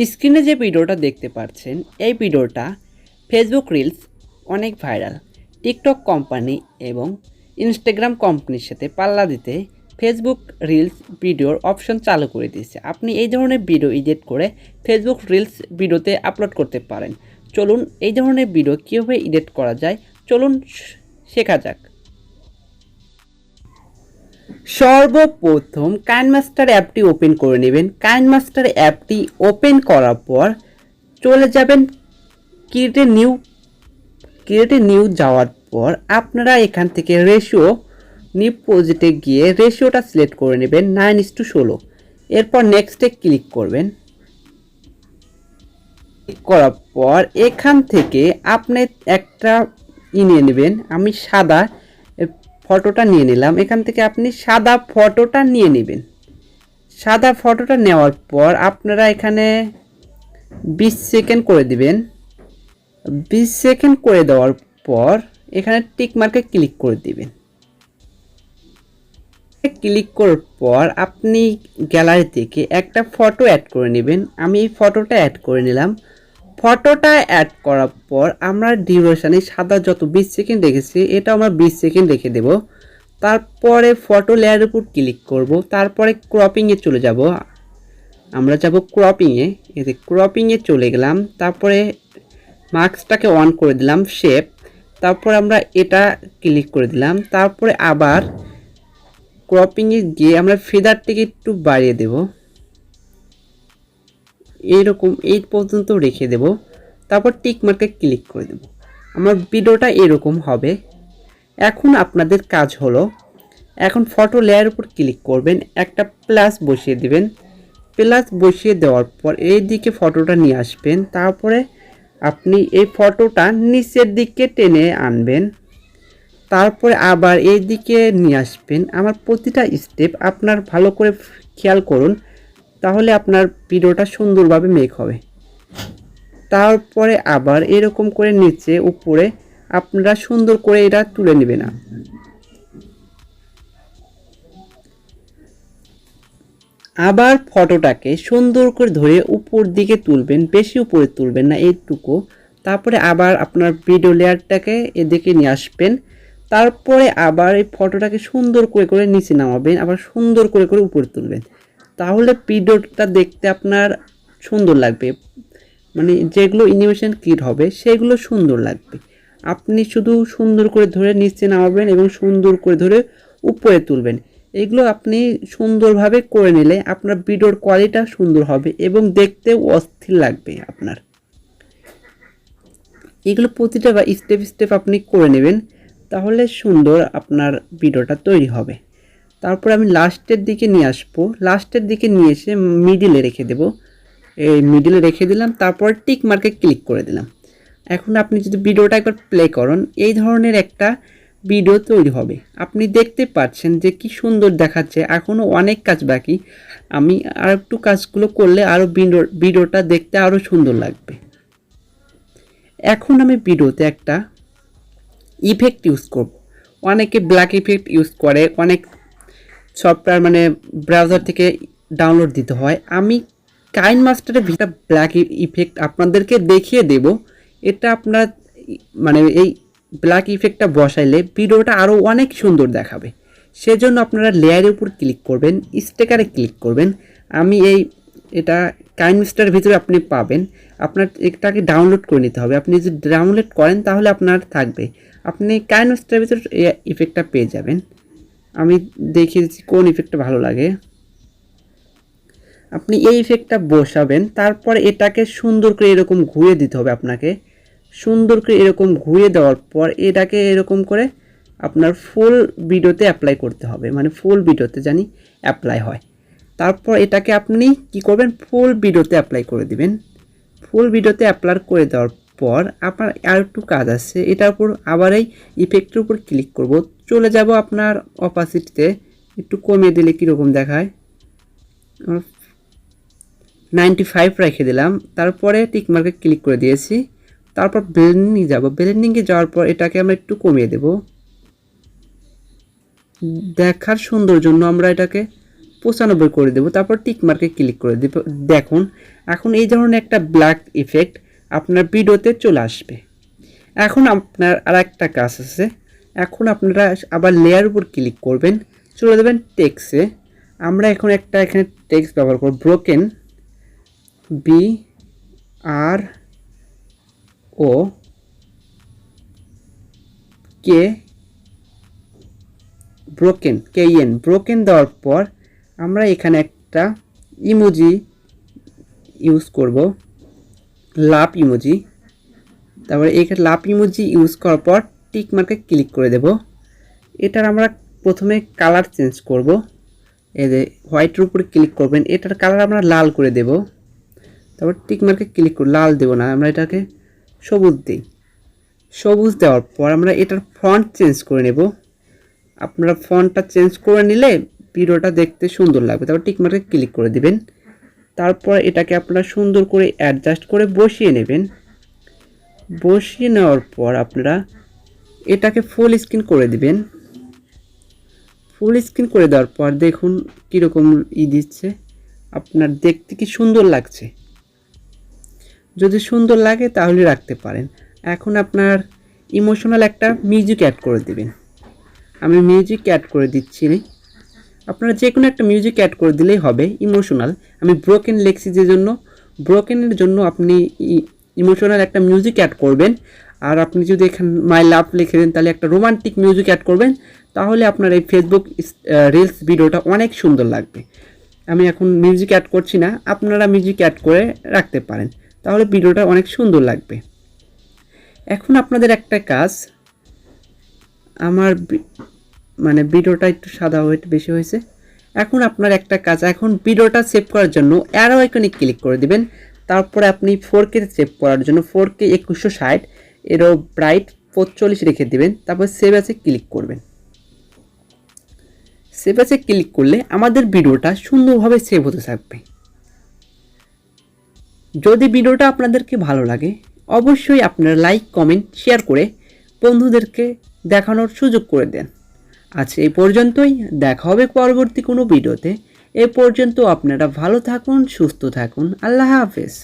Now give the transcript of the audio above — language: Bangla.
স্ক্রিনে যে ভিডিওটা দেখতে পাচ্ছেন এই ভিডিওটা ফেসবুক রিলস অনেক ভাইরাল। টিকটক কোম্পানি এবং ইনস্টাগ্রাম কোম্পানির সাথে পাল্লা দিতে ফেসবুক রিলস ভিডিওর অপশন চালু করে দিয়েছে। আপনি এই ধরনের ভিডিও এডিট করে ফেসবুক রিলস ভিডিওতে আপলোড করতে পারেন। চলুন এই ধরনের ভিডিও কীভাবে এডিট করা যায় চলুন শেখা যাক। সর্বপ্রথম কাইনমাস্টার অ্যাপটি ওপেন করে নেবেন। কাইনমাস্টার অ্যাপটি ওপেন করার পর চলে যাবেন ক্রিয়েটে নিউ যাওয়ার পর আপনারা এখান থেকে রেশিও নিউ প্রজেক্টে গিয়ে রেশিওটা সিলেক্ট করে নেবেন 9:16। এরপর নেক্সটে ক্লিক করবেন। ক্লিক করার পর এখান থেকে আপনি একটা নিয়ে নেবেন। আমি সাদা ফটোটা নিয়ে নিলাম। এখান থেকে আপনি সাদা ফটোটা নিয়ে নেবেন। সাদা ফটোটা নেওয়ার পর আপনারা এখানে 20 সেকেন্ড করে দিবেন। 20 সেকেন্ড করে দেওয়ার পর এখানে টিক মার্কে ক্লিক করে দিবেন। ক্লিক করার পর আপনি গ্যালারি থেকে একটা ফটো অ্যাড করে নেবেন। আমি এই ফটোটা অ্যাড করে নিলাম। ফটোটা অ্যাড করার পর আমরা ডিউরেশনে সাদা যত 20 সেকেন্ড রেখেছি এটা আমরা 20 সেকেন্ড রেখে দেব। তারপরে ফটো লেয়ারের উপর ক্লিক করব। তারপরে ক্রপিংয়ে চলে যাব। আমরা যাব ক্রপিংয়ে। এতে ক্রপিংয়ে চলে গেলাম। তারপরে মার্কসটাকে অন করে দিলাম শেপ। তারপর আমরা এটা ক্লিক করে দিলাম। তারপরে আবার ক্রপিংয়ে গিয়ে আমরা ফেদারটিকে একটু বাড়িয়ে দেব। এইরকম এই পর্যন্ত রেখে দেব। তারপর টিক মার্কে ক্লিক করে দেব। আমার ভিডিওটা এরকম হবে। এখন আপনাদের কাজ হলো এখন ফটো লেয়ারের উপর ক্লিক করবেন, একটা প্লাস বসিয়ে দিবেন। প্লাস বসিয়ে দেওয়ার পর এই দিকে ফটোটা নিয়ে আসবেন। তারপরে আপনি এই ফটোটা নিচের দিকে টেনে আনবেন। তারপরে আবার এই দিকে নিয়ে আসবেন। আমার প্রতিটা স্টেপ আপনার ভালো করে খেয়াল করুন, তাহলে আপনার ভিডিওটা সুন্দরভাবে মেক হবে। তারপরে আবার এরকম করে নিচে উপরে আপনারা সুন্দর করে এটা তুলে নেবেন। আবার ফটোটাকে সুন্দর করে ধরে উপর দিকে তুলবেন, বেশি উপরে তুলবেন না, এইটুকু। তারপরে আবার আপনার ভিডিও লেয়ারটাকে এদিকে নিয়ে আসবেন। তারপরে আবার এই ফটোটাকে সুন্দর করে করে নিচে নামাবেন, আবার সুন্দর করে করে উপরে তুলবেন। তাহলে ভিডিওটা দেখতে আপনার সুন্দর লাগবে, মানে যেগুলো অ্যানিমেশন ক্রিয়েট হবে সেগুলো সুন্দর লাগবে। আপনি শুধু সুন্দর করে ধরে নিচে নামাবেন এবং সুন্দর করে ধরে উপরে তুলবেন। এগুলো আপনি সুন্দরভাবে করে নিলে আপনার ভিডিওর কোয়ালিটিটা সুন্দর হবে এবং দেখতেও অস্থির লাগবে আপনার। এগুলো প্রতিটা স্টেপ স্টেপ আপনি করে নেবেন, তাহলে সুন্দর আপনার ভিডিওটা তৈরি হবে। তারপর আমি লাস্টের দিকে নিয়ে আসবো। লাস্টের দিকে নিয়ে এসে মিডিলে রেখে দেব। এই মিডিলে রেখে দিলাম। তারপর টিক মার্কে ক্লিক করে দিলাম। এখন আপনি যদি ভিডিওটা একবার প্লে করেন এই ধরনের একটা ভিডিও তৈরি হবে। আপনি দেখতে পাচ্ছেন যে কি সুন্দর দেখাচ্ছে। এখনও অনেক কাজ বাকি। আমি আর একটু কাজগুলো করলে আরও ভিডিওটা দেখতে আরও সুন্দর লাগবে। এখন আমি ভিডিওতে একটা ইফেক্ট ইউজ করব। অনেকে ব্ল্যাক ইফেক্ট ইউজ করে, অনেক সফটওয়্যার মানে ব্রাউজার থেকে ডাউনলোড দিতে হয়। আমি কাইনমাস্টারের ভিতরে ব্ল্যাক ইফেক্ট আপনাদেরকে দেখিয়ে দেব। এটা আপনার মানে এই ব্ল্যাক ইফেক্টটা বসাইলে ভিডিওটা আরও অনেক সুন্দর দেখাবে। সেজন্য আপনারা লেয়ারের উপর ক্লিক করবেন, স্টিকারে ক্লিক করবেন। আমি এটা কাইনমাস্টারের ভিতরে আপনি পাবেন। আপনার এটাকে ডাউনলোড করে নিতে হবে। আপনি যদি ডাউনলোড করেন তাহলে আপনার থাকবে। আপনি কাইনমাস্টারের ভিতরে এই ইফেক্টটা পেয়ে যাবেন। আমি দেখিয়ে দিচ্ছি কোন ইফেক্টটা ভালো লাগে। আপনি এই ইফেক্টটা বসাবেন। তারপর এটাকে সুন্দর করে এরকম ঘুরিয়ে দিতে হবে আপনাকে। সুন্দর করে এরকম ঘুরিয়ে দেওয়ার পর এটাকে এরকম করে আপনার ফুল ভিডিওতে অ্যাপ্লাই করতে হবে, মানে ফুল ভিডিওতে জানি অ্যাপ্লাই হয়। তারপর এটাকে আপনি কি করবেন, ফুল ভিডিওতে অ্যাপ্লাই করে দিবেন। ফুল ভিডিওতে অ্যাপ্লাই করে দেওয়ার পর আপনার আর একটু কাজ আছে। এটার উপর আবার এই ইফেক্টের উপর ক্লিক করব। চলে যাব আপনার অপাসিটিতে, একটু কমিয়ে দিলে কীরকম দেখায়, 95 রেখে দিলাম। তারপরে টিক মার্কে ক্লিক করে দিয়েছি। তারপর ব্লেন্ডিং যাব। ব্লেন্ডিংয়ে যাওয়ার পর এটাকে আমরা একটু কমিয়ে দেব। দেখার সুন্দর জন্য আমরা এটাকে 95 করে দেব, তারপর টিক মার্কে ক্লিক করে দেব। দেখুন এখন এই ধরনের একটা ব্ল্যাক ইফেক্ট আপনার ভিডিওতে চলে আসবে। এখন আপনার আরেকটা কাজ আছে, এখন আপনারা আবার লেয়ার উপর ক্লিক করবেন, চলে দেবেন টেক্সে। আমরা এখন এখানে টেক্সট ব্যবহার করব, ব্রোকেন, BROK ব্রোকেন দেওয়ার পর আমরা এখানে একটা ইমোজি ইউজ করব, লাভ ইমোজি। তারপরে এখানে লাভ ইমোজি ইউজ করার পর টিক মার্কে ক্লিক করে দেব। এটার আমরা প্রথমে কালার চেঞ্জ করব, এই যে হোয়াইটের উপরে ক্লিক করবেন, এটার কালার আমরা লাল করে দেব। তারপর টিক মার্কে ক্লিক করে, লাল দেব না, আমরা এটাকে সবুজ দিই। সবুজ দেওয়ার পর আমরা এটার ফন্ট চেঞ্জ করে নেব। আপনারা ফন্টটা চেঞ্জ করে নিলে ভিডিওটা দেখতে সুন্দর লাগবে। তারপর টিক মার্কে ক্লিক করে দিবেন। তারপর এটাকে আপনারা সুন্দর করে অ্যাডজাস্ট করে বসিয়ে নেবেন। বসিয়ে নেওয়ার পর আপনারা এটাকে ফুল স্ক্রিন করে দিবেন। ফুল স্ক্রিন করে দেওয়ার পর দেখুন কীরকম দিচ্ছে, আপনার দেখতে কি সুন্দর লাগছে। যদি সুন্দর লাগে তাহলে রাখতে পারেন। এখন আপনার ইমোশনাল একটা মিউজিক অ্যাড করে দিবেন। আমি মিউজিক অ্যাড করে দিচ্ছি, আপনারা যে কোনো একটা মিউজিক অ্যাড করে দিলেই হবে। ইমোশনাল আমি ব্রোকেন লিখছি, যে জন্য ব্রোকেনের জন্য আপনি ইমোশনাল একটা মিউজিক অ্যাড করবেন। আর আপনি যদি এখানে মাই লাভ লিখে দেন তাহলে একটা রোমান্টিক মিউজিক অ্যাড করবেন, তাহলে আপনার এই ফেসবুক রিলস ভিডিওটা অনেক সুন্দর লাগবে। আমি এখন মিউজিক অ্যাড করছি না, আপনারা মিউজিক অ্যাড করে রাখতে পারেন, তাহলে ভিডিওটা অনেক সুন্দর লাগবে। এখন আপনাদের একটা কাজ, আমার ভিডিওটা একটু সাদা একটু বেশি হয়েছে। এখন আপনার একটা কাজ, এখন ভিডিওটা সেভ করার জন্য অ্যারো আইকনে ক্লিক করে দিবেন। তারপরে আপনি 4K সেভ করার জন্য 4K 2160 এরও ব্রাইট 45 রেখে দিবেন। তারপর সেভ আছে ক্লিক করবেন। সেভ আছে ক্লিক করলে আমাদের ভিডিওটা সুন্দরভাবে সেভ হতে থাকবে। যদি ভিডিওটা আপনাদেরকে ভালো লাগে অবশ্যই আপনারা লাইক, কমেন্ট, শেয়ার করে বন্ধুদেরকে দেখানোর সুযোগ করে দেন। আজ এই পর্যন্তই, দেখা হবে পরবর্তী কোনো ভিডিওতে। এ পর্যন্ত আপনারা ভালো থাকুন, সুস্থ থাকুন। আল্লাহ হাফেজ।